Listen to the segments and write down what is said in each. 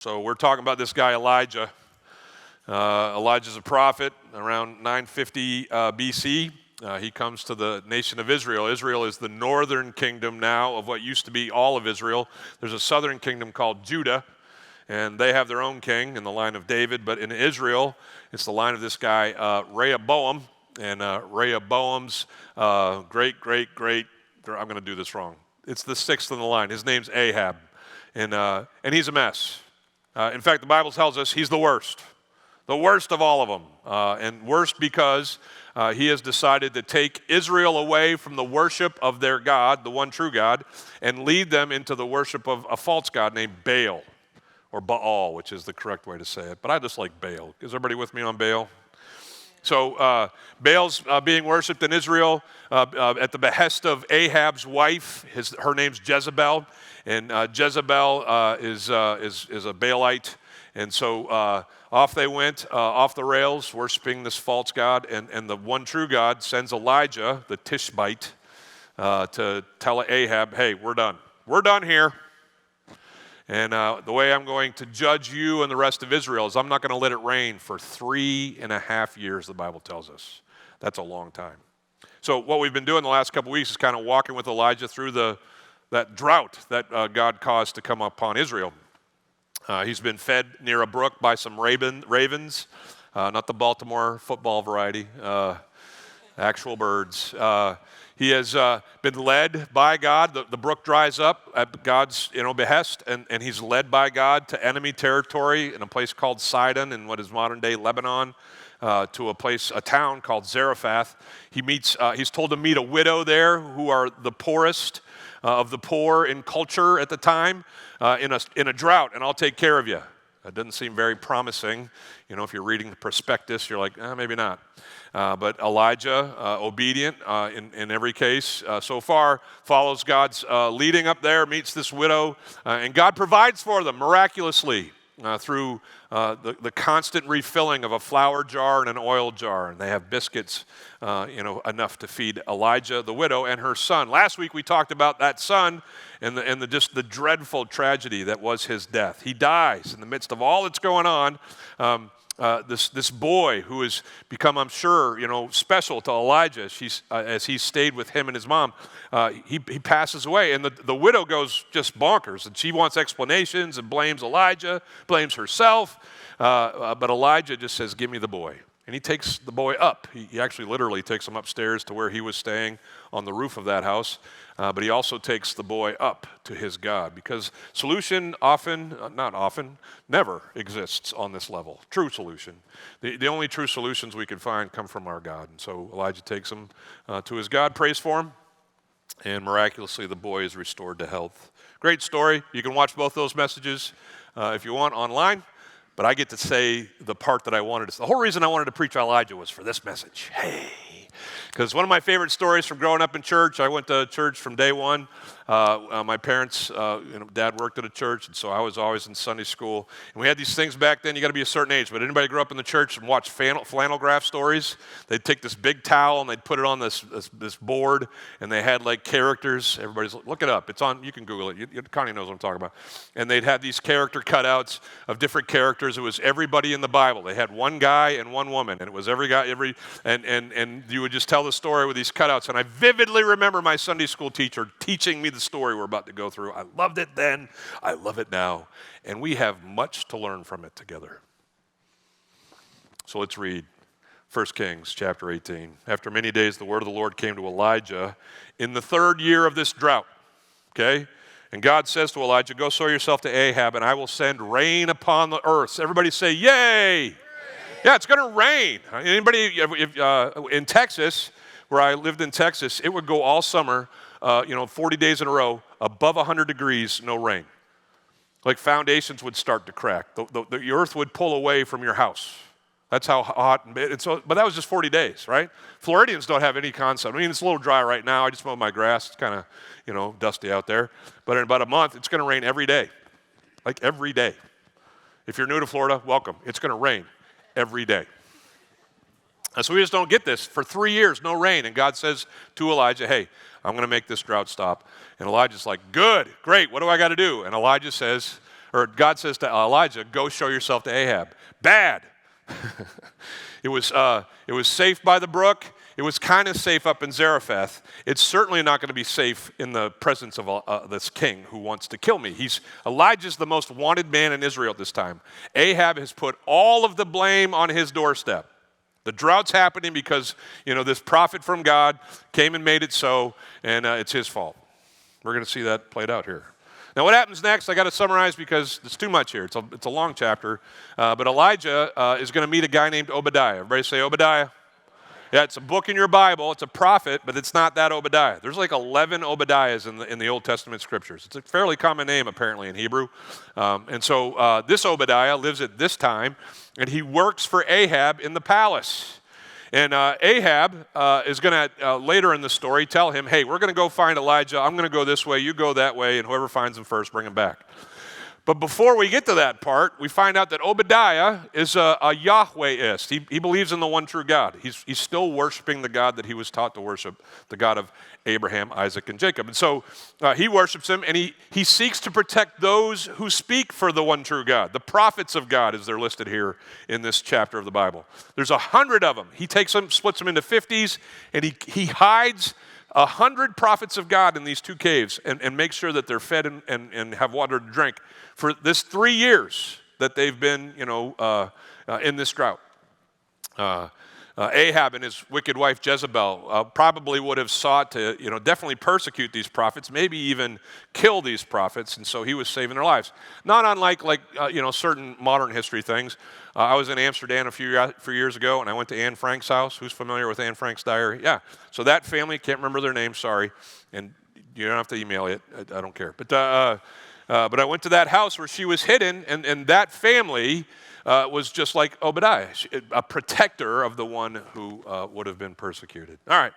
So we're talking about this guy Elijah. Elijah's a prophet around 950 BC. He comes to the nation of Israel. Israel is the northern kingdom now of what used to be all of Israel. There's a southern kingdom called Judah, and they have their own king in the line of David. But in Israel, it's the line of this guy Rehoboam, and Rehoboam's great, I'm going to do this wrong. It's the sixth in the line. His name's Ahab, and he's a mess. In fact, the Bible tells us he's the worst of all of them, and worst because he has decided to take Israel away from the worship of their God, the one true God, and lead them into the worship of a false god named Baal, or Baal, which is the correct way to say it. But I just like Baal. Is everybody with me on Baal? So Baal's being worshipped in Israel at the behest of Ahab's wife. Her name's Jezebel, and Jezebel is a Baalite. And so off they went, off the rails, worshiping this false god. And the one true God sends Elijah, the Tishbite, to tell Ahab, hey, we're done. We're done here. And the way I'm going to judge you and the rest of Israel is I'm not going to let it rain for 3.5 years, the Bible tells us. That's a long time. So what we've been doing the last couple weeks is kind of walking with Elijah through that drought that God caused to come upon Israel. He's been fed near a brook by some ravens, not the Baltimore football variety, actual birds. He has been led by God. The brook dries up at God's behest, and he's led by God to enemy territory in a place called Sidon in what is modern-day Lebanon, to a town called Zarephath. He's told to meet a widow there who are the poorest of the poor in culture at the time, in a drought, and I'll take care of you. That doesn't seem very promising. If you're reading the prospectus, you're like, maybe not. But Elijah, obedient in every case so far, follows God's leading up there, meets this widow, and God provides for them miraculously through the constant refilling of a flour jar and an oil jar. And they have biscuits, enough to feed Elijah, the widow, and her son. Last week we talked about that son and the dreadful tragedy that was his death. He dies in the midst of all that's going on. This boy who has become, I'm sure, special to Elijah as he stayed with him and his mom, he passes away, and the widow goes just bonkers, and she wants explanations and blames Elijah, blames herself, but Elijah just says, give me the boy. And he takes the boy up. He actually literally takes him upstairs to where he was staying on the roof of that house. But he also takes the boy up to his God, because solution never exists on this level. True solution. The only true solutions we can find come from our God. And so Elijah takes him to his God, prays for him, and miraculously the boy is restored to health. Great story. You can watch both those messages if you want online. But I get to say the part that I wanted to say. The whole reason I wanted to preach Elijah was for this message. Hey. Because one of my favorite stories from growing up in church, I went to church from day one. My parents, Dad worked at a church, and so I was always in Sunday school. And we had these things back then. You got to be a certain age, but anybody grew up in the church and watched flannel graph stories? They'd take this big towel and they'd put it on this board, and they had like characters. Everybody's look it up. It's on. You can Google it. Connie knows what I'm talking about. And they'd have these character cutouts of different characters. It was everybody in the Bible. They had one guy and one woman, and it was every guy, and you would just tell the story with these cutouts. And I vividly remember my Sunday school teacher teaching me the story we're about to go through. I loved it then. I love it now. And we have much to learn from it together. So let's read 1 Kings chapter 18. After many days, the word of the Lord came to Elijah in the 3rd year of this drought. Okay? And God says to Elijah, go show yourself to Ahab, and I will send rain upon the earth. So everybody say, yay! Yeah, it's going to rain. Anybody in Texas, where I lived in Texas, it would go all summer, 40 days in a row, above 100 degrees, no rain. Like foundations would start to crack. The earth would pull away from your house. That's how hot. But that was just 40 days, right? Floridians don't have any concept. I mean, it's a little dry right now. I just mowed my grass. It's kind of, dusty out there. But in about a month, it's going to rain every day. Like every day. If you're new to Florida, welcome. It's going to rain every day. And so we just don't get this. For 3 years, no rain. And God says to Elijah, hey, I'm going to make this drought stop. And Elijah's like, good, great, what do I got to do? And Elijah says, or God says to Elijah, go show yourself to Ahab. Bad. It was safe by the brook. It was kind of safe up in Zarephath. It's certainly not going to be safe in the presence of this king who wants to kill me. Elijah's the most wanted man in Israel at this time. Ahab has put all of the blame on his doorstep. The drought's happening because, this prophet from God came and made it so, and it's his fault. We're going to see that played out here. Now, what happens next, I got to summarize because it's too much here. It's a long chapter. But Elijah is going to meet a guy named Obadiah. Everybody say Obadiah. Yeah, it's a book in your Bible. It's a prophet, but it's not that Obadiah. There's like 11 Obadiahs in the Old Testament scriptures. It's a fairly common name, apparently, in Hebrew. And so this Obadiah lives at this time, and he works for Ahab in the palace. And Ahab is going to, later in the story, tell him, hey, we're going to go find Elijah. I'm going to go this way. You go that way, and whoever finds him first, bring him back. But before we get to that part, we find out that Obadiah is a Yahwehist. He believes in the one true God. He's still worshiping the God that he was taught to worship, the God of Abraham, Isaac, and Jacob. And so he worships him, and he seeks to protect those who speak for the one true God. The prophets of God, as they're listed here in this chapter of the Bible. There's 100 of them. He takes them, splits them into 50s, and he hides 100 prophets of God in these two caves and makes sure that they're fed and have water to drink for this 3 years that they've been, in this drought. Ahab and his wicked wife Jezebel probably would have sought to, definitely persecute these prophets, maybe even kill these prophets, and so he was saving their lives. Not unlike certain modern history things. I was in Amsterdam a few years ago, and I went to Anne Frank's house. Who's familiar with Anne Frank's diary? Yeah. So that family, can't remember their name, sorry, and you don't have to email it. I don't care. But I went to that house where she was hidden, and that family was just like Obadiah, a protector of the one who would have been persecuted. All right,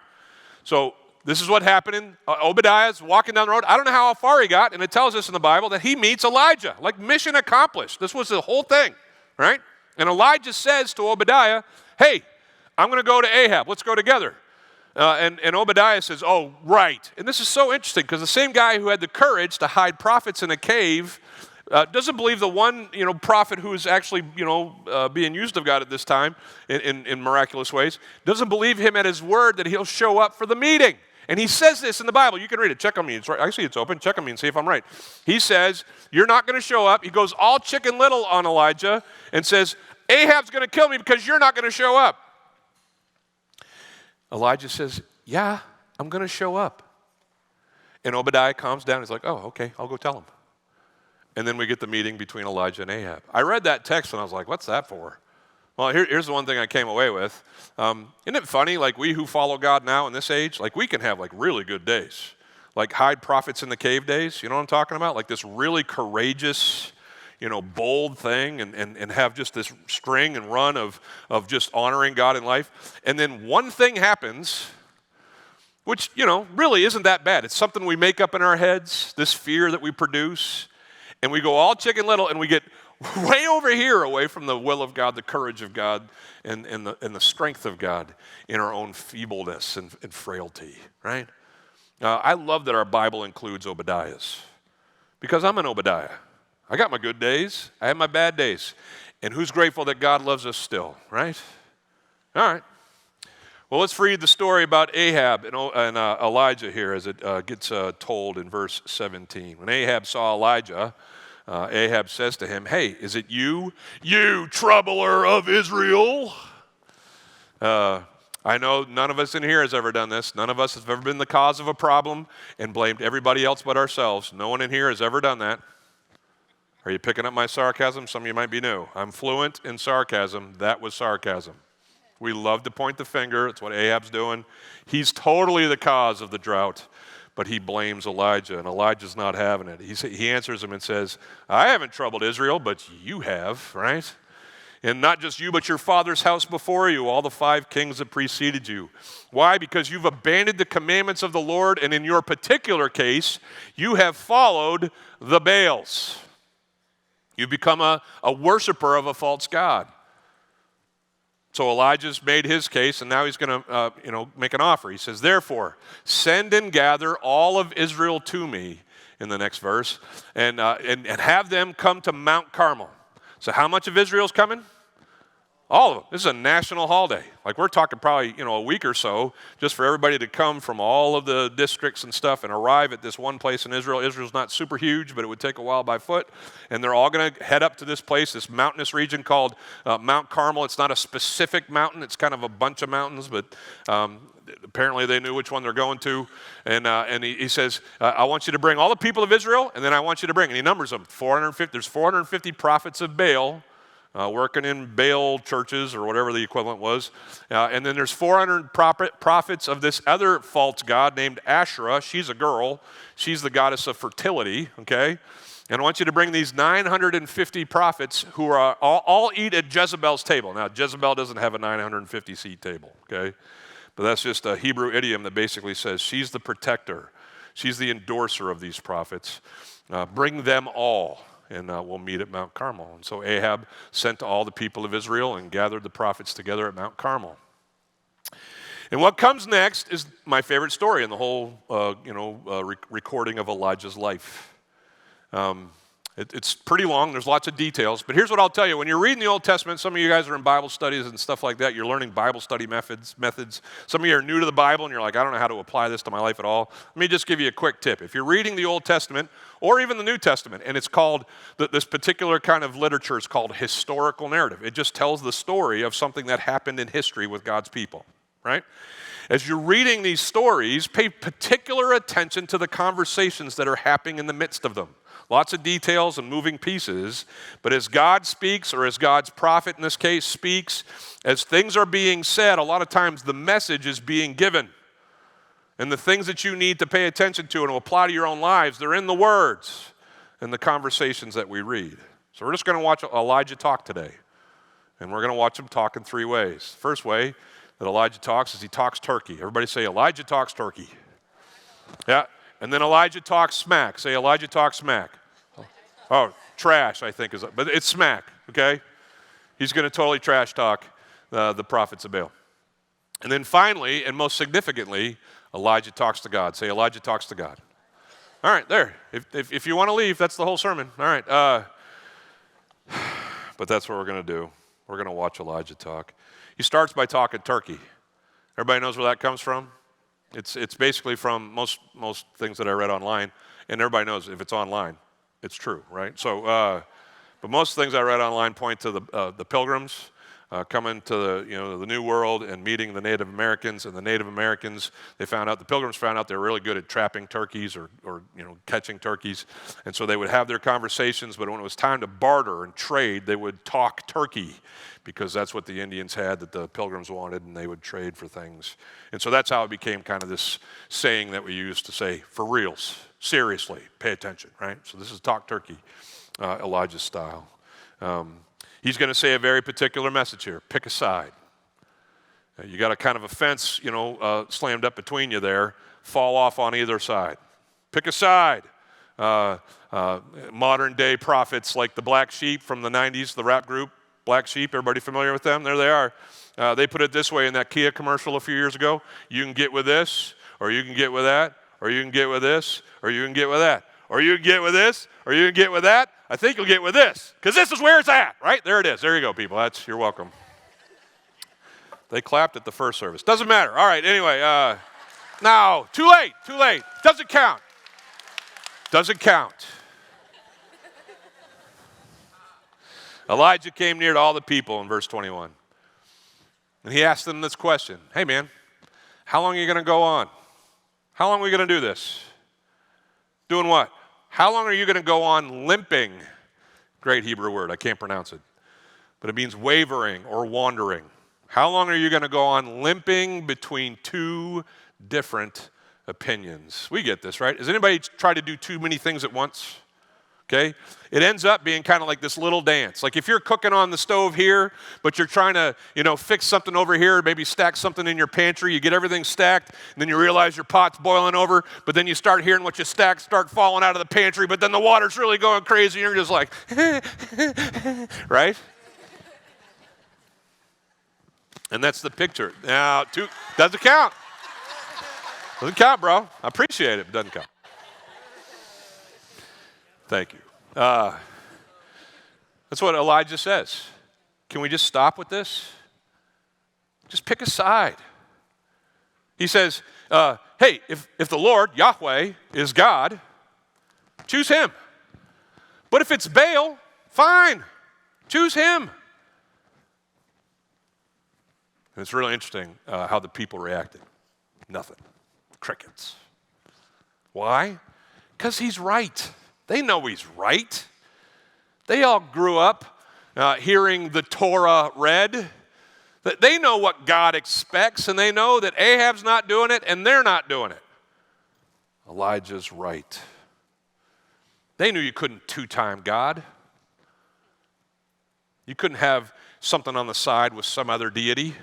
so this is what happened. Obadiah's walking down the road. I don't know how far he got, and it tells us in the Bible that he meets Elijah, like mission accomplished. This was the whole thing, right? And Elijah says to Obadiah, hey, I'm going to go to Ahab. Let's go together. And Obadiah says, oh, right. And this is so interesting because the same guy who had the courage to hide prophets in a cave doesn't believe the one, prophet who is actually, being used of God at this time in miraculous ways, doesn't believe him at his word that he'll show up for the meeting. And he says this in the Bible. You can read it. Check on me. It's right. I see it's open. Check on me and see if I'm right. He says, you're not going to show up. He goes all Chicken Little on Elijah and says, Ahab's going to kill me because you're not going to show up. Elijah says, yeah, I'm going to show up. And Obadiah calms down. He's like, oh, okay, I'll go tell him. And then we get the meeting between Elijah and Ahab. I read that text and I was like, what's that for? Well, here's the one thing I came away with. Isn't it funny, like we who follow God now in this age, like we can have like really good days. Like hide prophets in the cave days, you know what I'm talking about? Like this really courageous, bold thing and have just this string and run of just honoring God in life. And then one thing happens, which, really isn't that bad. It's something we make up in our heads, this fear that we produce. And we go all Chicken Little and we get way over here away from the will of God, the courage of God, and the strength of God in our own feebleness and frailty, right? I love that our Bible includes Obadiahs because I'm an Obadiah. I got my good days. I have my bad days. And who's grateful that God loves us still, right? All right. Well, let's read the story about Ahab and Elijah here as it gets told in verse 17. When Ahab saw Elijah, Ahab says to him, hey, is it you troubler of Israel? I know none of us in here has ever done this. None of us have ever been the cause of a problem and blamed everybody else but ourselves. No one in here has ever done that. Are you picking up my sarcasm? Some of you might be new. I'm fluent in sarcasm. That was sarcasm. We love to point the finger. It's what Ahab's doing. He's totally the cause of the drought, but he blames Elijah, and Elijah's not having it. He answers him and says, I haven't troubled Israel, but you have, right? And not just you, but your father's house before you, all the 5 kings that preceded you. Why? Because you've abandoned the commandments of the Lord, and in your particular case, you have followed the Baals. You've become a worshiper of a false god. So Elijah's made his case, and now he's going to, make an offer. He says, therefore, send and gather all of Israel to me, in the next verse, and have them come to Mount Carmel. So how much of Israel's coming? All of them. This is a national holiday. Like we're talking probably, a week or so just for everybody to come from all of the districts and stuff and arrive at this one place in Israel. Israel's not super huge, but it would take a while by foot. And they're all going to head up to this place, this mountainous region called Mount Carmel. It's not a specific mountain. It's kind of a bunch of mountains, but apparently they knew which one they're going to. And he says, I want you to bring all the people of Israel, and then I want you to bring, and he numbers them, 450. There's 450 prophets of Baal, working in Baal churches or whatever the equivalent was. And then there's 400 prophets of this other false god named Asherah. She's a girl. She's the goddess of fertility, okay? And I want you to bring these 950 prophets who are all eat at Jezebel's table. Now, Jezebel doesn't have a 950-seat table, okay? But that's just a Hebrew idiom that basically says she's the protector. She's the endorser of these prophets. Bring them all. And we'll meet at Mount Carmel. And so Ahab sent all the people of Israel and gathered the prophets together at Mount Carmel. And what comes next is my favorite story in the whole, recording of Elijah's life. It's pretty long. There's lots of details. But here's what I'll tell you. When you're reading the Old Testament, some of you guys are in Bible studies and stuff like that. You're learning Bible study methods. Some of you are new to the Bible, and you're like, I don't know how to apply this to my life at all. Let me just give you a quick tip. If you're reading the Old Testament or even the New Testament, and it's called, this particular kind of literature is called historical narrative. It just tells the story of something that happened in history with God's people, right? As you're reading these stories, pay particular attention to the conversations that are happening in the midst of them. Lots of details and moving pieces, but as God speaks, or as God's prophet in this case speaks, as things are being said, a lot of times the message is being given. And the things that you need to pay attention to and to apply to your own lives, they're in the words and the conversations that we read. So we're just going to watch Elijah talk today. And we're going to watch him talk in three ways. First way that Elijah talks is he talks turkey. Everybody say, Elijah talks turkey. Yeah. And then Elijah talks smack. Say, Elijah talks smack. Oh, trash, I think is, but it's smack, okay? He's going to totally trash talk the prophets of Baal. And then finally, and most significantly, Elijah talks to God. Say, Elijah talks to God. All right, there. If you want to leave, that's the whole sermon. All right. But that's what we're going to do. We're going to watch Elijah talk. He starts by talking turkey. Everybody knows where that comes from? It's basically from most things that I read online, and everybody knows if it's online, it's true, right? So, but most things I read online point to the Pilgrims coming to the New World and meeting the Native Americans, and the Native Americans, the Pilgrims found out they were really good at trapping turkeys or catching turkeys, and so they would have their conversations, but when it was time to barter and trade, they would talk turkey, because that's what the Indians had that the Pilgrims wanted, and they would trade for things. And so that's how it became kind of this saying that we used to say, for reals, seriously, pay attention, right? So this is talk turkey, Elijah's style. He's going to say a very particular message here. Pick a side. You got a kind of a fence, slammed up between you there. Fall off on either side. Pick a side. Modern day prophets like the Black Sheep from the 90s, the rap group, Black Sheep, everybody familiar with them? There they are. They put it this way in that Kia commercial a few years ago. You can get with this, or you can get with that, or you can get with this, or you can get with that, or you can get with this, or you can get with that. I think you'll get with this, because this is where it's at, right? There it is. There you go, people. You're welcome. They clapped at the first service. Doesn't matter. All right, anyway. No, too late. Doesn't count. Elijah came near to all the people in verse 21. And he asked them this question. Hey, man, how long are you going to go on? How long are we going to do this? Doing what? How long are you going to go on limping? Great Hebrew word. I can't pronounce it. But it means wavering or wandering. How long are you going to go on limping between two different opinions? We get this, right? Has anybody tried to do too many things at once? Okay? It ends up being kind of like this little dance. Like if you're cooking on the stove here, but you're trying to, fix something over here, maybe stack something in your pantry, you get everything stacked, and then you realize your pot's boiling over, but then you start hearing what you stacked start falling out of the pantry, but then the water's really going crazy, and you're just like, right? And that's the picture. Now, doesn't count. Doesn't count, bro. I appreciate it, but doesn't count. Thank you. That's what Elijah says. Can we just stop with this? Just pick a side. He says, hey, if the Lord, Yahweh, is God, choose him. But if it's Baal, fine, choose him. And it's really interesting how the people reacted. Nothing. Crickets. Why? Because he's right. They know he's right. They all grew up hearing the Torah read. They know what God expects, and they know that Ahab's not doing it, and they're not doing it. Elijah's right. They knew you couldn't two-time God. You couldn't have something on the side with some other deity.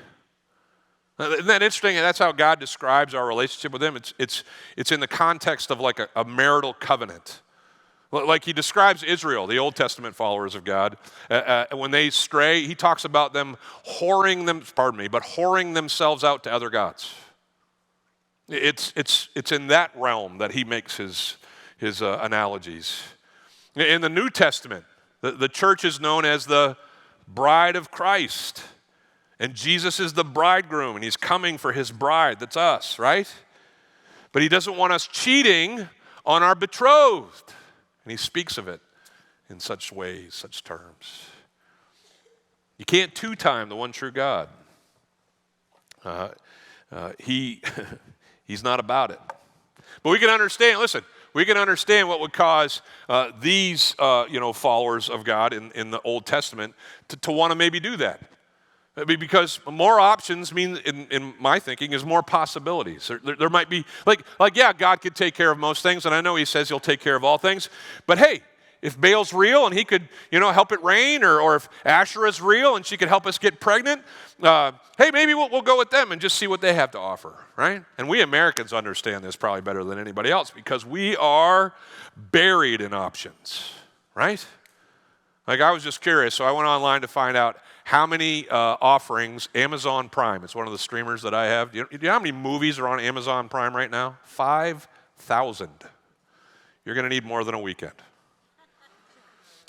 Isn't that interesting? And that's how God describes our relationship with him. It's in the context of like a marital covenant. Like he describes Israel, the Old Testament followers of God. When they stray, he talks about them whoring themselves out to other gods. It's in that realm that he makes his analogies. In the New Testament, the church is known as the bride of Christ. And Jesus is the bridegroom, and he's coming for his bride. That's us, right? But he doesn't want us cheating on our betrothed. And he speaks of it in such ways, such terms. You can't two-time the one true God. He's not about it. But we can understand, listen, we can understand what would cause these followers of God in the Old Testament to want to maybe do that. Because more options mean, in my thinking, is more possibilities. There might be, yeah, God could take care of most things, and I know he says he'll take care of all things. But hey, if Baal's real and he could, help it rain, or if Asherah's real and she could help us get pregnant, hey, maybe we'll go with them and just see what they have to offer, right? And we Americans understand this probably better than anybody else because we are buried in options, right? Like I was just curious, so I went online to find out how many offerings Amazon Prime, it's one of the streamers that I have. Do you know how many movies are on Amazon Prime right now? 5,000. You're going to need more than a weekend.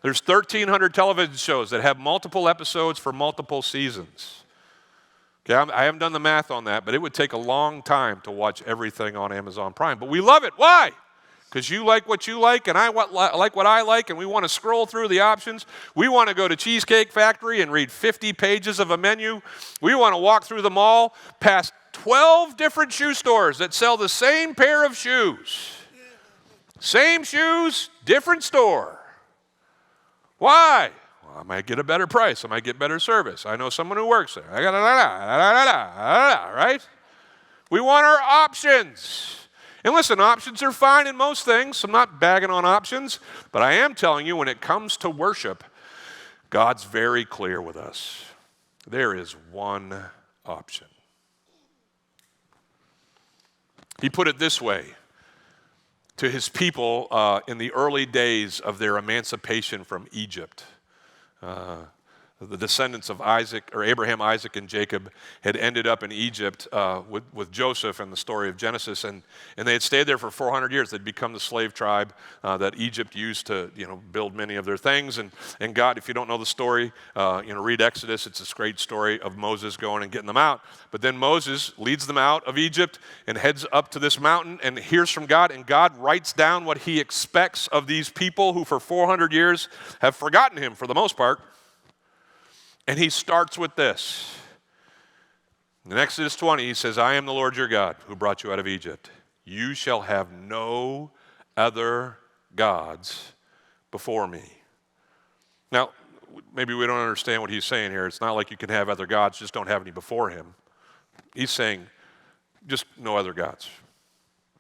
There's 1,300 television shows that have multiple episodes for multiple seasons. Okay, I haven't done the math on that, but it would take a long time to watch everything on Amazon Prime. But we love it. Why? Because you like what you like, and I like what I like, and we want to scroll through the options. We want to go to Cheesecake Factory and read 50 pages of a menu. We want to walk through the mall past 12 different shoe stores that sell the same pair of shoes. Same shoes, different store. Why? Well, I might get a better price. I might get better service. I know someone who works there. Right? We want our options. And listen, options are fine in most things. I'm not bagging on options, but I am telling you when it comes to worship, God's very clear with us. There is one option. He put it this way to his people in the early days of their emancipation from Egypt. The descendants of Abraham, Isaac, and Jacob had ended up in Egypt with Joseph in the story of Genesis, and they had stayed there for 400 years. They'd become the slave tribe that Egypt used to, build many of their things. And God, if you don't know the story, read Exodus. It's this great story of Moses going and getting them out. But then Moses leads them out of Egypt and heads up to this mountain and hears from God, and God writes down what he expects of these people who for 400 years have forgotten him for the most part. And he starts with this. In Exodus 20, he says, I am the Lord your God who brought you out of Egypt. You shall have no other gods before me. Now, maybe we don't understand what he's saying here. It's not like you can have other gods, just don't have any before him. He's saying, just no other gods.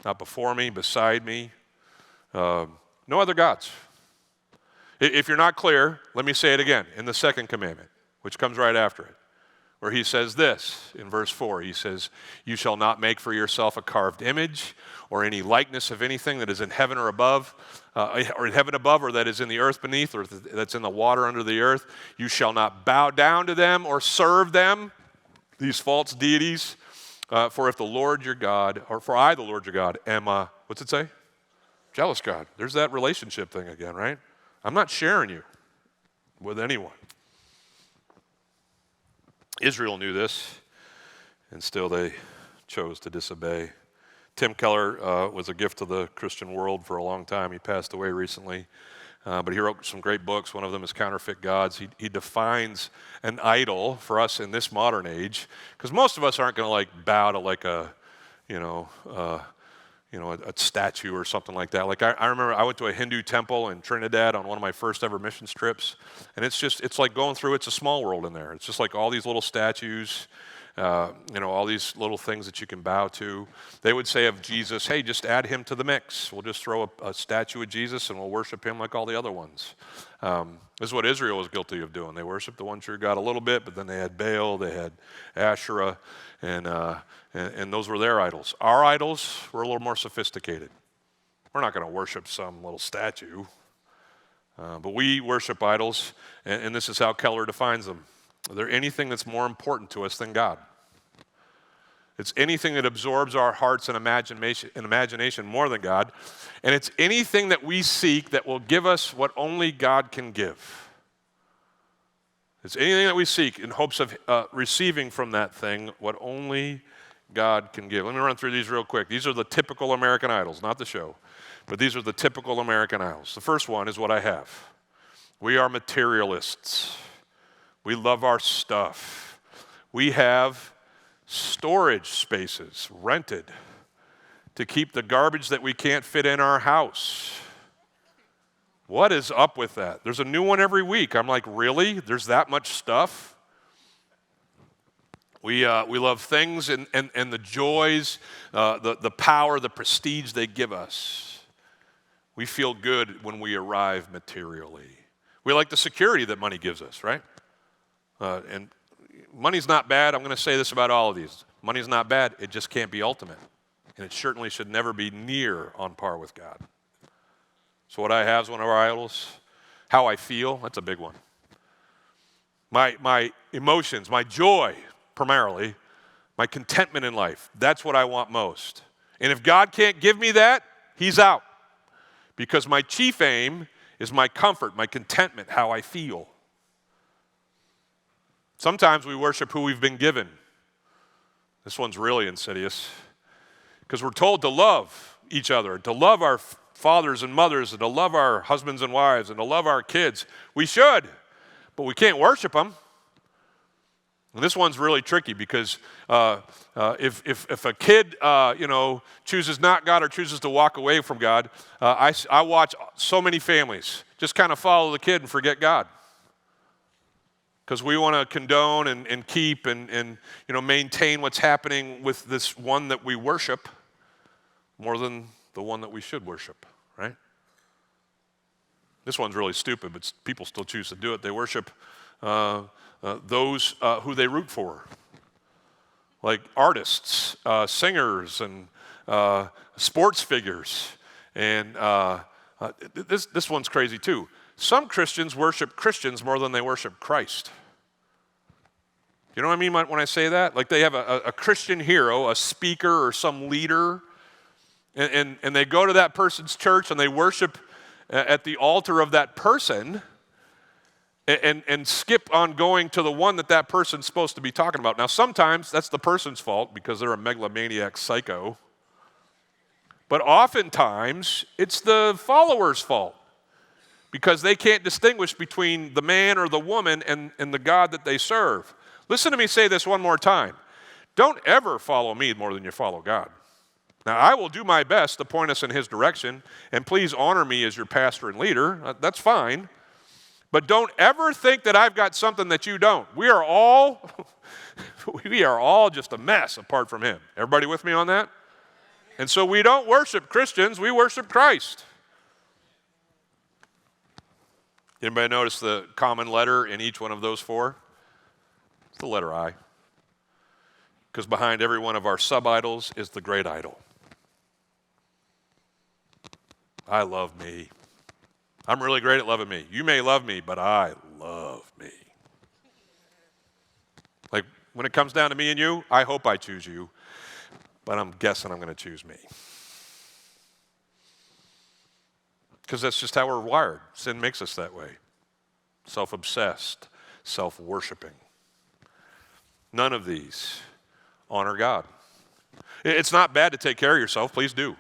Not before me, beside me. No other gods. If you're not clear, let me say it again in the second commandment, which comes right after it, where he says this in verse 4. He says, you shall not make for yourself a carved image or any likeness of anything that is in heaven or above, or in heaven above, or that is in the earth beneath, or that's in the water under the earth. You shall not bow down to them or serve them, these false deities. For if the Lord your God, or for I, the Lord your God, am a, what's it say? Jealous God. There's that relationship thing again, right? I'm not sharing you with anyone. Israel knew this, and still they chose to disobey. Tim Keller was a gift to the Christian world for a long time. He passed away recently, but he wrote some great books. One of them is Counterfeit Gods. He defines an idol for us in this modern age, because most of us aren't going to like bow to like a statue or something like that. Like I remember I went to a Hindu temple in Trinidad on one of my first ever mission trips, and it's like going through, it's a small world in there. It's just like all these little statues, all these little things that you can bow to. They would say of Jesus, hey, just add him to the mix. We'll just throw a statue of Jesus and we'll worship him like all the other ones. This is what Israel was guilty of doing. They worshiped the one true God a little bit, but then they had Baal, they had Asherah, and those were their idols. Our idols were a little more sophisticated. We're not going to worship some little statue, but we worship idols, and this is how Keller defines them. They're anything that's more important to us than God. It's anything that absorbs our hearts and imagination more than God, and it's anything that we seek that will give us what only God can give. It's anything that we seek in hopes of receiving from that thing what only God can give. Let me run through these real quick. These are the typical American idols, not the show, but these are the typical American idols. The first one is what I have. We are materialists. We love our stuff. We have storage spaces rented to keep the garbage that we can't fit in our house. What is up with that? There's a new one every week. I'm like, really? There's that much stuff? We love things and the joys, the power, the prestige they give us. We feel good when we arrive materially. We like the security that money gives us, right? And money's not bad. I'm going to say this about all of these. Money's not bad. It just can't be ultimate. And it certainly should never be near on par with God. So what I have is one of our idols. How I feel, that's a big one. My emotions, my joy, primarily, my contentment in life, that's what I want most. And if God can't give me that, he's out. Because my chief aim is my comfort, my contentment, how I feel. Sometimes we worship who we've been given. This one's really insidious. Because we're told to love each other, to love our fathers and mothers, and to love our husbands and wives, and to love our kids. We should, but we can't worship them. And this one's really tricky because if a kid chooses not God or chooses to walk away from God, I watch so many families just kind of follow the kid and forget God. Because we want to condone and keep and maintain what's happening with this one that we worship more than the one that we should worship, right? This one's really stupid, but people still choose to do it. They worship those who they root for, like artists, singers, and sports figures. And this one's crazy too. Some Christians worship Christians more than they worship Christ. You know what I mean when I say that? Like they have a Christian hero, a speaker or some leader, and they go to that person's church and they worship at the altar of that person and skip on going to the one that person's supposed to be talking about. Now, sometimes that's the person's fault because they're a megalomaniac psycho. But oftentimes, it's the follower's fault because they can't distinguish between the man or the woman and the God that they serve. Listen to me say this one more time. Don't ever follow me more than you follow God. Now, I will do my best to point us in his direction, and please honor me as your pastor and leader. That's fine. But don't ever think that I've got something that you don't. We are all just a mess apart from him. Everybody with me on that? And so we don't worship Christians, we worship Christ. Anybody notice the common letter in each one of those four? It's the letter I. Because behind every one of our sub-idols is the great idol. I love me. I'm really great at loving me. You may love me, but I love me. Like when it comes down to me and you, I hope I choose you, but I'm guessing I'm going to choose me. because that's just how we're wired. Sin makes us that way. Self-obsessed, self-worshiping. None of these honor God. It's not bad to take care of yourself. Please do.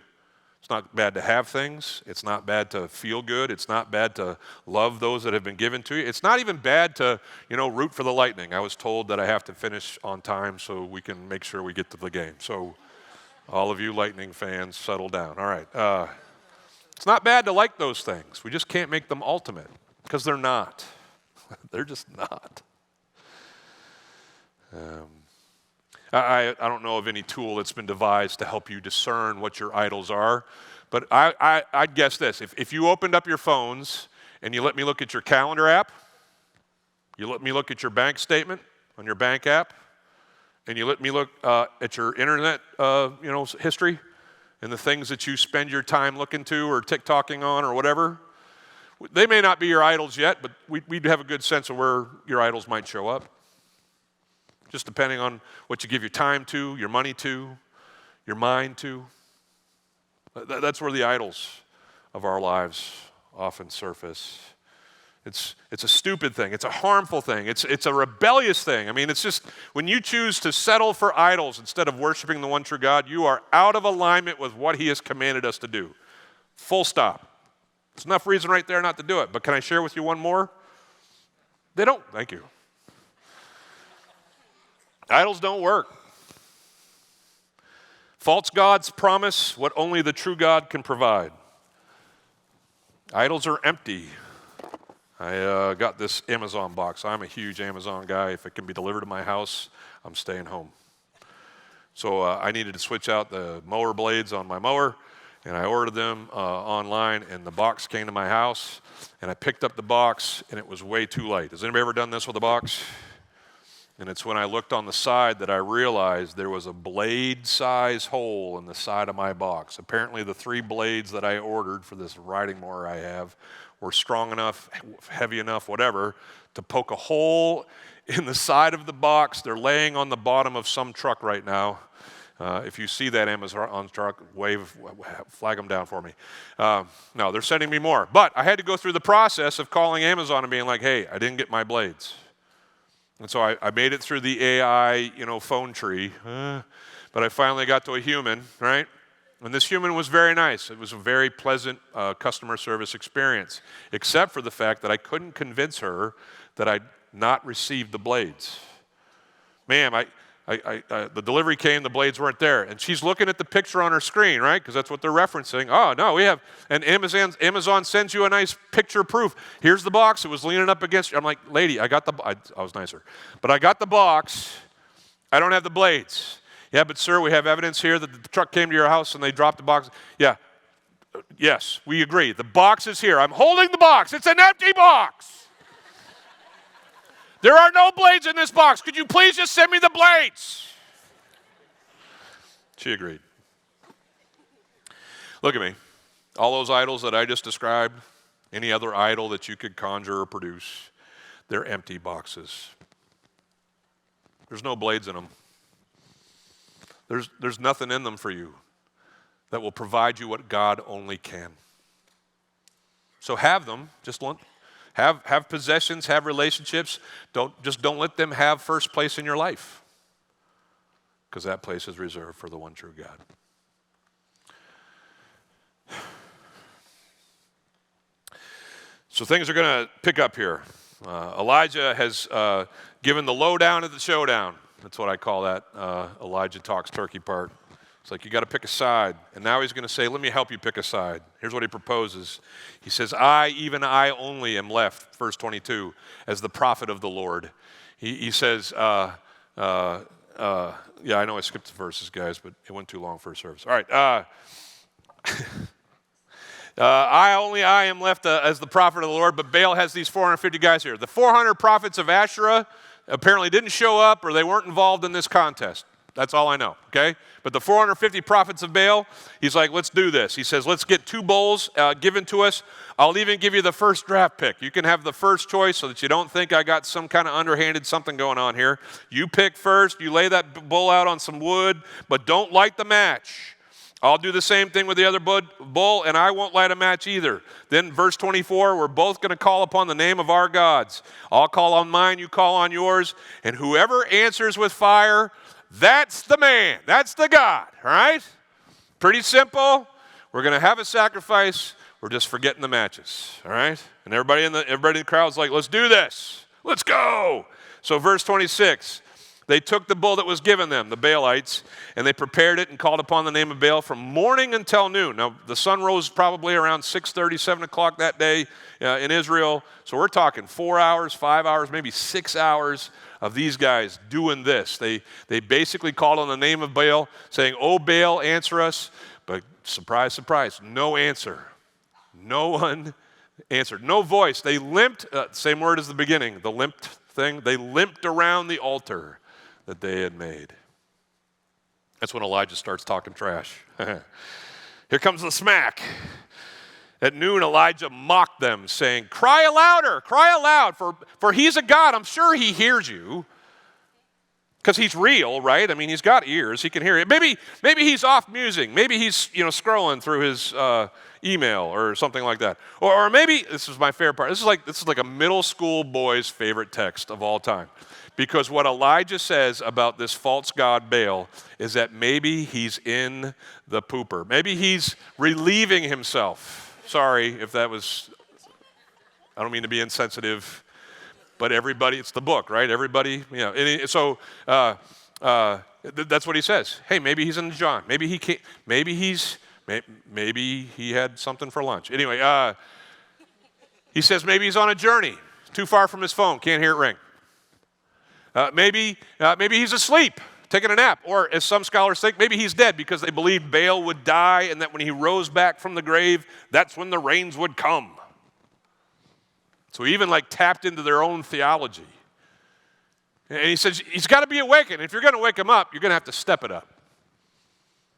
It's not bad to have things. It's not bad to feel good. It's not bad to love those that have been given to you. It's not even bad to, root for the Lightning. I was told that I have to finish on time so we can make sure we get to the game. So all of you Lightning fans, settle down. All right. It's not bad to like those things. We just can't make them ultimate because they're not. They're just not. I don't know of any tool that's been devised to help you discern what your idols are, but I'd guess this. If you opened up your phones and you let me look at your calendar app, you let me look at your bank statement on your bank app, and you let me look at your internet history and the things that you spend your time looking to or TikToking on or whatever, they may not be your idols yet, but we'd have a good sense of where your idols might show up. Just depending on what you give your time to, your money to, your mind to. That's where the idols of our lives often surface. It's a stupid thing. It's a harmful thing. It's a rebellious thing. I mean, it's just when you choose to settle for idols instead of worshiping the one true God, you are out of alignment with what he has commanded us to do. Full stop. It's enough reason right there not to do it. But can I share with you one more? They don't. Thank you. Idols don't work. False gods promise what only the true God can provide. Idols are empty. I got this Amazon box. I'm a huge Amazon guy. If it can be delivered to my house, I'm staying home. So I needed to switch out the mower blades on my mower, and I ordered them online, and the box came to my house, and I picked up the box, and it was way too light. Has anybody ever done this with a box? And it's when I looked on the side that I realized there was a blade-size hole in the side of my box. Apparently the 3 blades that I ordered for this riding mower I have were strong enough, heavy enough, whatever, to poke a hole in the side of the box. They're laying on the bottom of some truck right now. If you see that Amazon truck, flag them down for me. No, they're sending me more. But I had to go through the process of calling Amazon and being like, hey, I didn't get my blades. And so I made it through the AI, phone tree, but I finally got to a human, right? And this human was very nice. It was a very pleasant customer service experience, except for the fact that I couldn't convince her that I'd not received the blades. Ma'am, the delivery came, the blades weren't there. And she's looking at the picture on her screen, right? Because that's what they're referencing. Oh, no, we have, and Amazon sends you a nice picture proof. Here's the box. It was leaning up against you. I'm like, lady, I was nicer. But I got the box. I don't have the blades. Yeah, but sir, we have evidence here that the truck came to your house and they dropped the box. Yeah, yes, we agree. The box is here. I'm holding the box. It's an empty box. There are no blades in this box. Could you please just send me the blades? She agreed. Look at me. All those idols that I just described, any other idol that you could conjure or produce, they're empty boxes. There's no blades in them. There's nothing in them for you that will provide you what God only can. So have them. Just have possessions, have relationships. Don't let them have first place in your life, because that place is reserved for the one true God. So things are going to pick up here. Elijah has given the lowdown at the showdown. That's what I call that Elijah talks turkey part. It's like you got to pick a side. And now he's going to say, let me help you pick a side. Here's what he proposes. He says, even I only am left, verse 22, as the prophet of the Lord. He says, yeah, I know I skipped the verses, guys, but it went too long for a service. All right. I am left as the prophet of the Lord, but Baal has these 450 guys here. The 400 prophets of Asherah apparently didn't show up, or they weren't involved in this contest. That's all I know, okay? But the 450 prophets of Baal, he's like, let's do this. He says, let's get 2 bulls given to us. I'll even give you the first draft pick. You can have the first choice so that you don't think I got some kind of underhanded something going on here. You pick first. You lay that bull out on some wood, but don't light the match I'll do the same thing with the other bull, and I won't light a match either. Then verse 24, we're both going to call upon the name of our gods. I'll call on mine, you call on yours, and whoever answers with fire, that's the man, that's the God, all right? Pretty simple. We're going to have a sacrifice. We're just forgetting the matches, all right? And everybody in the crowd's like, let's do this. Let's go. So verse 26, they took the bull that was given them, the Baalites, and they prepared it and called upon the name of Baal from morning until noon. Now, the sun rose probably around 6:30, 7 o'clock that day in Israel. So we're talking 4 hours, 5 hours, maybe 6 hours of these guys doing this. They basically called on the name of Baal, saying, "Oh, Baal, answer us." But surprise, surprise, no answer. No one answered. No voice. They limped, same word as the beginning, the limped thing. They limped around the altar that they had made. That's when Elijah starts talking trash. Here comes the smack. At noon, Elijah mocked them, saying, cry aloud, for he's a God. I'm sure he hears you. Because he's real, right? I mean, he's got ears. He can hear it. Maybe he's off musing. Maybe he's scrolling through his email or something like that. Or maybe, this is my favorite part. This is like a middle school boy's favorite text of all time. Because what Elijah says about this false god Baal is that maybe he's in the pooper. Maybe he's relieving himself. Sorry if that was, I don't mean to be insensitive, but everybody, it's the book, right? Everybody, so that's what he says. Hey, maybe he's in John. Maybe he can't, maybe he had something for lunch. Anyway, he says maybe he's on a journey, too far from his phone, can't hear it ring. Maybe he's asleep, taking a nap. Or as some scholars think, maybe he's dead because they believed Baal would die and that when he rose back from the grave, that's when the rains would come. So he even tapped into their own theology. And he says, he's got to be awakened. If you're going to wake him up, you're going to have to step it up.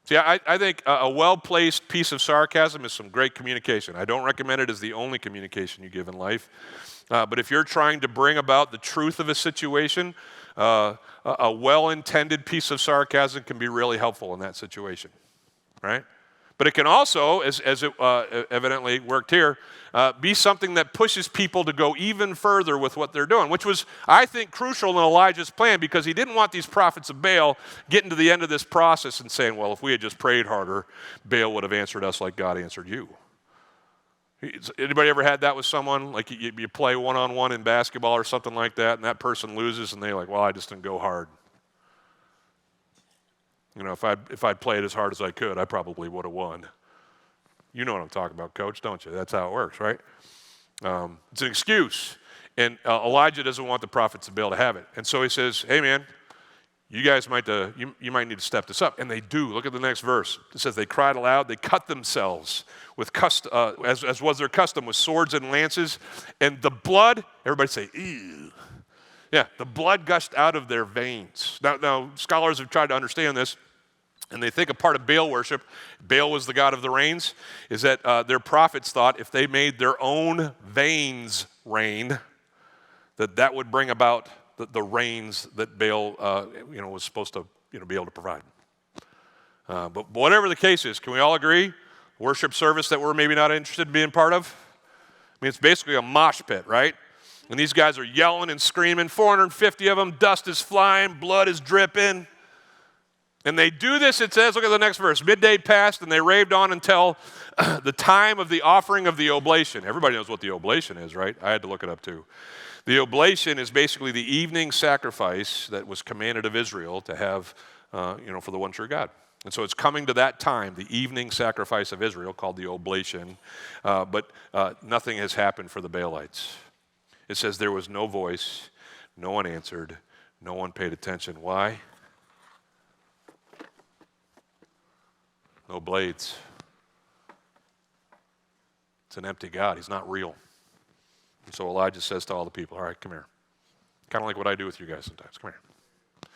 See, I think a well-placed piece of sarcasm is some great communication. I don't recommend it as the only communication you give in life. But if you're trying to bring about the truth of a situation, a well-intended piece of sarcasm can be really helpful in that situation, right? But it can also, as it evidently worked here, be something that pushes people to go even further with what they're doing, which was, I think, crucial in Elijah's plan because he didn't want these prophets of Baal getting to the end of this process and saying, well, if we had just prayed harder, Baal would have answered us like God answered you. Anybody ever had that with someone? Like you play one-on-one in basketball or something like that, and that person loses, and they're like, well, I just didn't go hard. If I'd played as hard as I could, I probably would have won. You know what I'm talking about, Coach, don't you? That's how it works, right? It's an excuse. And Elijah doesn't want the prophets of Baal to have it. And so he says, hey, man, you guys might need to step this up. And they do. Look at the next verse. It says they cried aloud. They cut themselves with as was their custom, with swords and lances. And the blood, everybody say, ew. Yeah, the blood gushed out of their veins. Now, scholars have tried to understand this, and they think a part of Baal worship, Baal was the god of the rains, is that their prophets thought if they made their own veins rain, that would bring about the rains that Baal was supposed to be able to provide. But whatever the case is, can we all agree? Worship service that we're maybe not interested in being part of? I mean, it's basically a mosh pit, right? And these guys are yelling and screaming, 450 of them, dust is flying, blood is dripping. And they do this, it says, look at the next verse, midday passed and they raved on until the time of the offering of the oblation. Everybody knows what the oblation is, right? I had to look it up too. The oblation is basically the evening sacrifice that was commanded of Israel to have, for the one true God. And so it's coming to that time, the evening sacrifice of Israel called the oblation, but nothing has happened for the Baalites. It says there was no voice, no one answered, no one paid attention. Why? No blades. It's an empty God. He's not real. And so Elijah says to all the people, all right, come here. Kind of like what I do with you guys sometimes. Come here.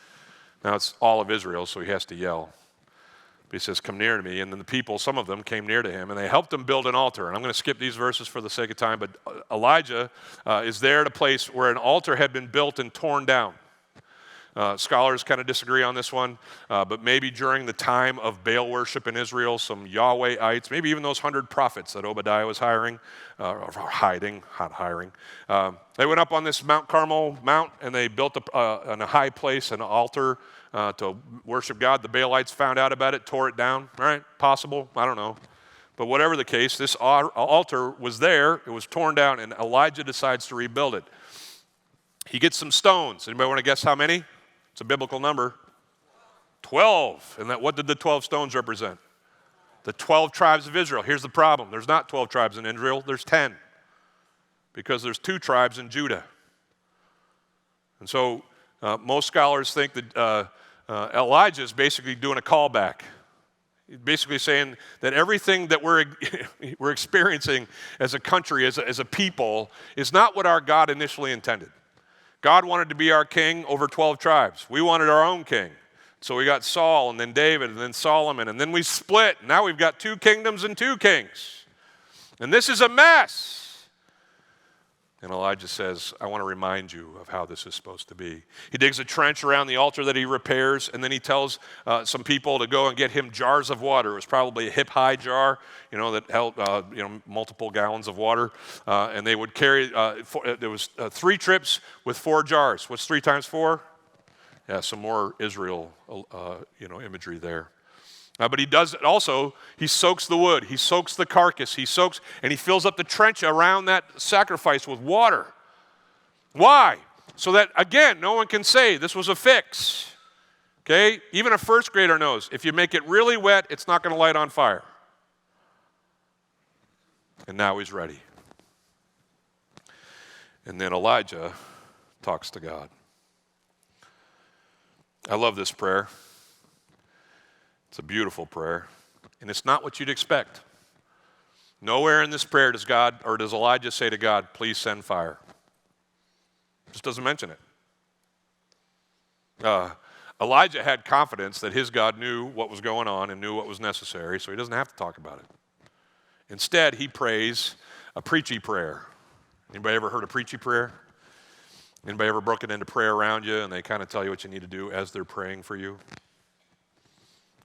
Now it's all of Israel, so he has to yell. But he says, come near to me. And then the people, some of them, came near to him, and they helped him build an altar. And I'm going to skip these verses for the sake of time, but Elijah is there at a place where an altar had been built and torn down. Scholars kind of disagree on this one, but maybe during the time of Baal worship in Israel, some Yahwehites, maybe even those 100 prophets that Obadiah was hiring, or hiding, not hiring, they went up on this Mount Carmel mount and they built on a high place an altar to worship God. The Baalites found out about it, tore it down, right? Possible, I don't know. But whatever the case, this altar was there, it was torn down, and Elijah decides to rebuild it. He gets some stones. Anybody want to guess how many? It's a biblical number. 12. And what did the 12 stones represent? The 12 tribes of Israel. Here's the problem. There's not 12 tribes in Israel. There's 10. Because there's 2 tribes in Judah. And so most scholars think that Elijah is basically doing a callback. He's basically saying that everything that we're experiencing as a country, as a people, is not what our God initially intended. God wanted to be our king over 12 tribes. We wanted our own king. So we got Saul and then David and then Solomon, and then we split. Now we've got 2 kingdoms and 2 kings. And this is a mess. And Elijah says, I want to remind you of how this is supposed to be. He digs a trench around the altar that he repairs, and then he tells some people to go and get him jars of water. It was probably a hip-high jar, that held multiple gallons of water. And they would carry, there was 3 trips with 4 jars. What's 3 times 4? Yeah, some more Israel, imagery there. But he does it also, he soaks the wood, he soaks the carcass, and he fills up the trench around that sacrifice with water. Why? So that, again, no one can say this was a fix. Okay? Even a first grader knows, if you make it really wet, it's not going to light on fire. And now he's ready. And then Elijah talks to God. I love this prayer. It's a beautiful prayer, and it's not what you'd expect. Nowhere in this prayer does Elijah say to God, please send fire. Just doesn't mention it. Elijah had confidence that his God knew what was going on and knew what was necessary, so he doesn't have to talk about it. Instead, he prays a preachy prayer. Anybody ever heard a preachy prayer? Anybody ever broken into prayer around you and they kind of tell you what you need to do as they're praying for you?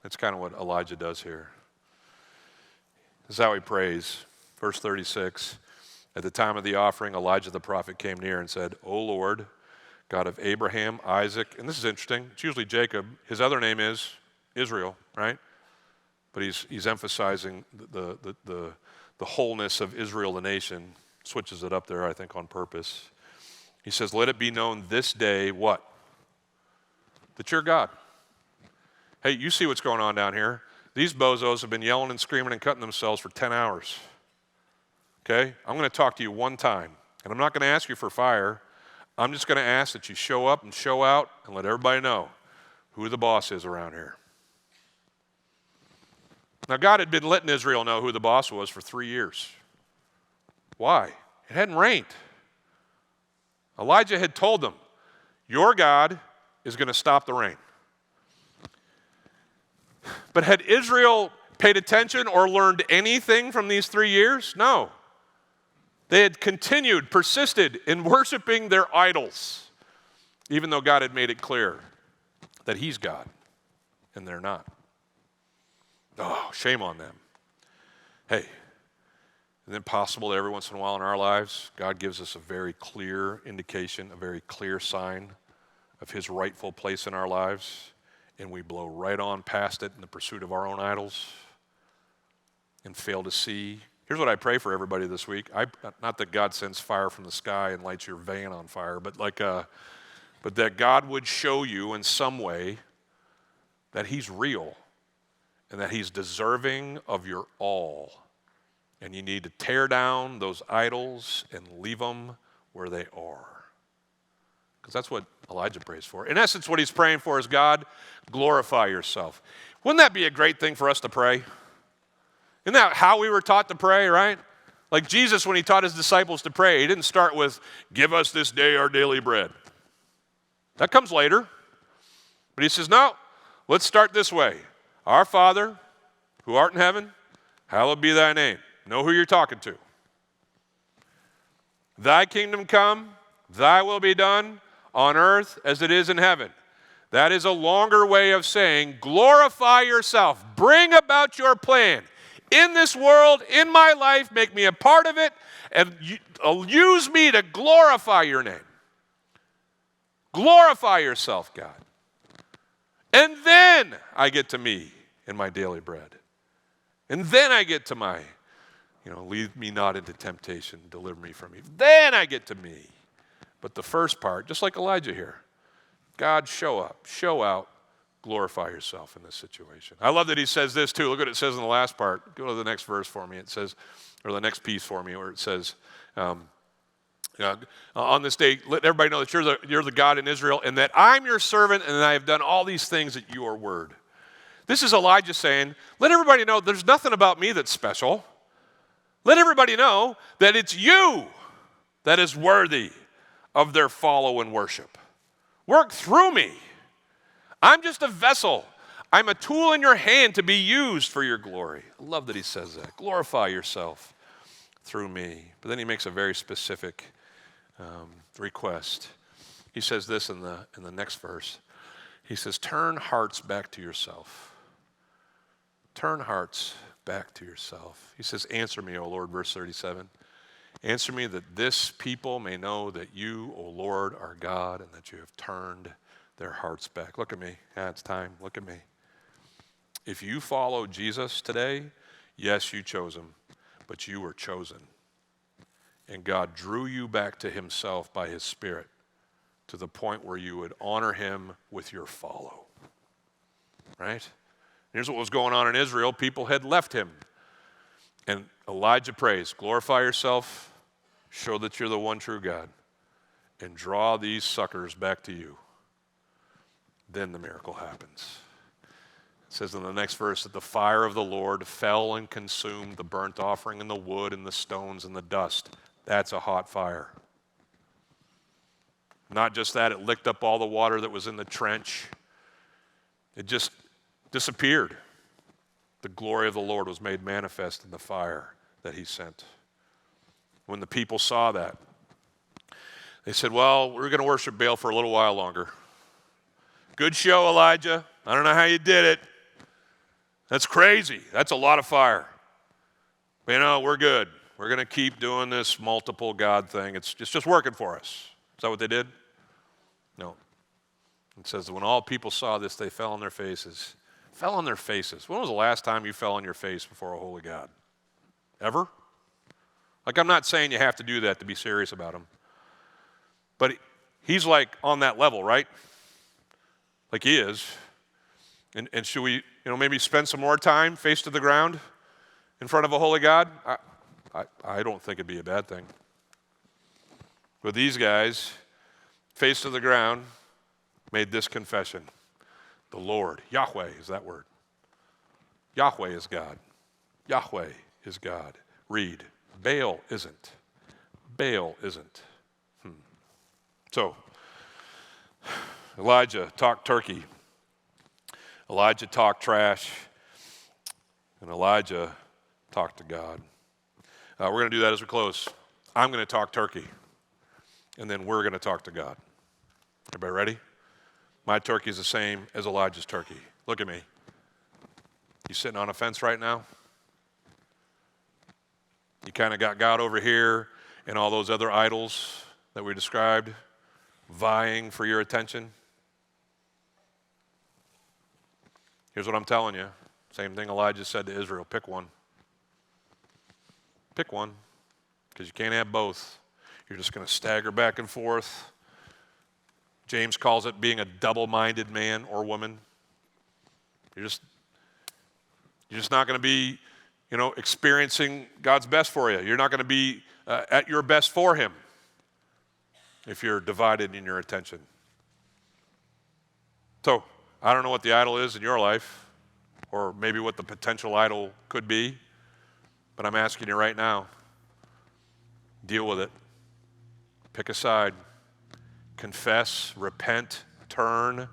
That's kind of what Elijah does here. This is how he prays. Verse 36, at the time of the offering, Elijah the prophet came near and said, O Lord, God of Abraham, Isaac, and this is interesting, it's usually Jacob. His other name is Israel, right? But he's emphasizing the wholeness of Israel, the nation. Switches it up there, I think, on purpose. He says, let it be known this day, what? That you're God. Hey, you see what's going on down here. These bozos have been yelling and screaming and cutting themselves for 10 hours. Okay? I'm going to talk to you one time, and I'm not going to ask you for fire. I'm just going to ask that you show up and show out and let everybody know who the boss is around here. Now, God had been letting Israel know who the boss was for 3 years. Why? It hadn't rained. Elijah had told them, your God is going to stop the rain. But had Israel paid attention or learned anything from these 3 years? No. They had continued, persisted in worshiping their idols, even though God had made it clear that he's God and they're not. Oh, shame on them. Hey, isn't it possible that every once in a while in our lives, God gives us a very clear indication, a very clear sign of his rightful place in our lives, and we blow right on past it in the pursuit of our own idols and fail to see? Here's what I pray for everybody this week. Not that God sends fire from the sky and lights your van on fire, but but that God would show you in some way that he's real and that he's deserving of your all. And you need to tear down those idols and leave them where they are. Because that's what Elijah prays for. In essence, what he's praying for is, God, glorify yourself. Wouldn't that be a great thing for us to pray? Isn't that how we were taught to pray, right? Like Jesus, when he taught his disciples to pray, he didn't start with, give us this day our daily bread. That comes later. But he says, no, let's start this way. Our Father, who art in heaven, hallowed be thy name. Know who you're talking to. Thy kingdom come, thy will be done on earth as it is in heaven. That is a longer way of saying, glorify yourself. Bring about your plan. In this world, in my life, make me a part of it, and use me to glorify your name. Glorify yourself, God. And then I get to me and my daily bread. And then I get to my, lead me not into temptation, deliver me from evil. Then I get to me. But the first part, just like Elijah here, God, show up, show out, glorify yourself in this situation. I love that he says this too. Look what it says in the last part. Go to the next verse for me. It says, or the next piece for me, where it says, on this day, let everybody know that you're the God in Israel, and that I'm your servant, and I have done all these things at your word. This is Elijah saying, let everybody know there's nothing about me that's special. Let everybody know that it's you that is worthy of their follow and worship. Work through me. I'm just a vessel. I'm a tool in your hand to be used for your glory. I love that he says that. Glorify yourself through me. But then he makes a very specific request. He says this in the next verse. He says, turn hearts back to yourself. Turn hearts back to yourself. He says, answer me, O Lord, verse 37. Answer me that this people may know that you, O Lord, are God, and that you have turned their hearts back. Look at me. Yeah, it's time. Look at me. If you follow Jesus today, yes, you chose him, but you were chosen. And God drew you back to himself by his Spirit to the point where you would honor him with your follow. Right? Here's what was going on in Israel. People had left him. And Elijah prays, glorify yourself, show that you're the one true God, and draw these suckers back to you. Then the miracle happens. It says in the next verse that the fire of the Lord fell and consumed the burnt offering and the wood and the stones and the dust. That's a hot fire. Not just that, it licked up all the water that was in the trench. It just disappeared. The glory of the Lord was made manifest in the fire that he sent. When the people saw that, they said, well, we're going to worship Baal for a little while longer. Good show, Elijah. I don't know how you did it. That's crazy. That's a lot of fire. But we're good. We're going to keep doing this multiple God thing. It's just working for us. Is that what they did? No. It says that when all people saw this, they fell on their faces. Fell on their faces. When was the last time you fell on your face before a holy God? Ever? Like, I'm not saying you have to do that to be serious about him. But he's like on that level, right? Like he is. And should we, maybe spend some more time face to the ground in front of a holy God? I don't think it'd be a bad thing. But these guys, face to the ground, made this confession. The Lord, Yahweh is that word. Yahweh is God. Yahweh is God. Read, Baal isn't. Baal isn't. So, Elijah talked turkey. Elijah talked trash. And Elijah talked to God. We're going to do that as we close. I'm going to talk turkey. And then we're going to talk to God. Everybody ready? My turkey is the same as Elijah's turkey. Look at me. You sitting on a fence right now? You kind of got God over here and all those other idols that we described vying for your attention. Here's what I'm telling you. Same thing Elijah said to Israel. Pick one. Pick one, because you can't have both. You're just going to stagger back and forth. James calls it being a double-minded man or woman. You're just not going to be, experiencing God's best for you. You're not going to be at your best for him if you're divided in your attention. So, I don't know what the idol is in your life, or maybe what the potential idol could be, but I'm asking you right now, deal with it. Pick a side. Confess, repent, turn,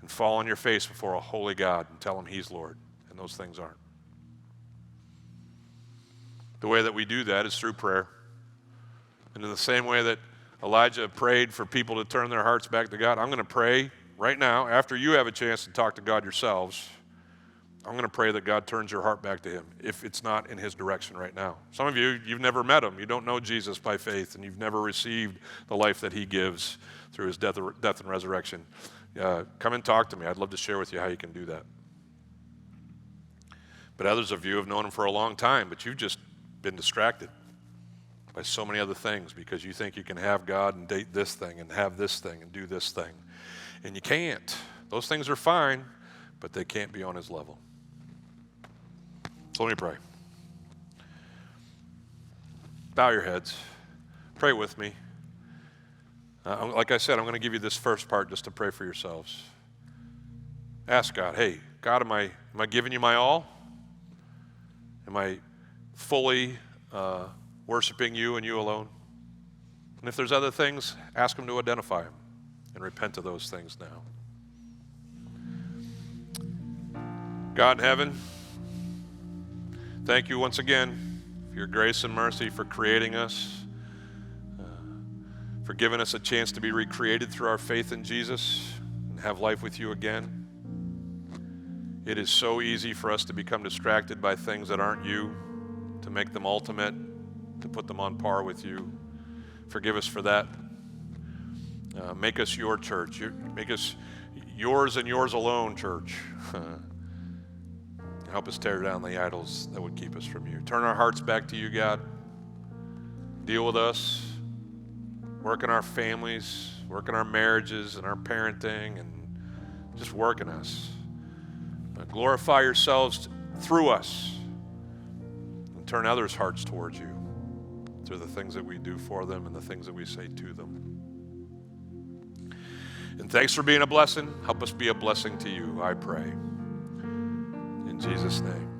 and fall on your face before a holy God and tell him he's Lord, and those things aren't. The way that we do that is through prayer. And in the same way that Elijah prayed for people to turn their hearts back to God, I'm going to pray right now, after you have a chance to talk to God yourselves, I'm going to pray that God turns your heart back to him if it's not in his direction right now. Some of you, you've never met him. You don't know Jesus by faith, and you've never received the life that he gives through his death and resurrection. Come and talk to me. I'd love to share with you how you can do that. But others of you have known him for a long time, but you've just been distracted by so many other things because you think you can have God and date this thing and have this thing and do this thing. And you can't. Those things are fine, but they can't be on his level. So let me pray. Bow your heads. Pray with me. Like I said, I'm going to give you this first part just to pray for yourselves. Ask God, hey, God, am I giving you my all? Am I fully worshiping you and you alone? And if there's other things, ask him to identify them and repent of those things now. God in heaven, thank you once again for your grace and mercy, for creating us, for giving us a chance to be recreated through our faith in Jesus and have life with you again. It is so easy for us to become distracted by things that aren't you, to make them ultimate, to put them on par with you. Forgive us for that. Make us your church. Make us yours and yours alone church. Help us tear down the idols that would keep us from you. Turn our hearts back to you, God. Deal with us. Work in our families. Work in our marriages and our parenting, and just work in us. Glorify yourselves through us and turn others' hearts towards you through the things that we do for them and the things that we say to them. And thanks for being a blessing. Help us be a blessing to you, I pray. In Jesus' name.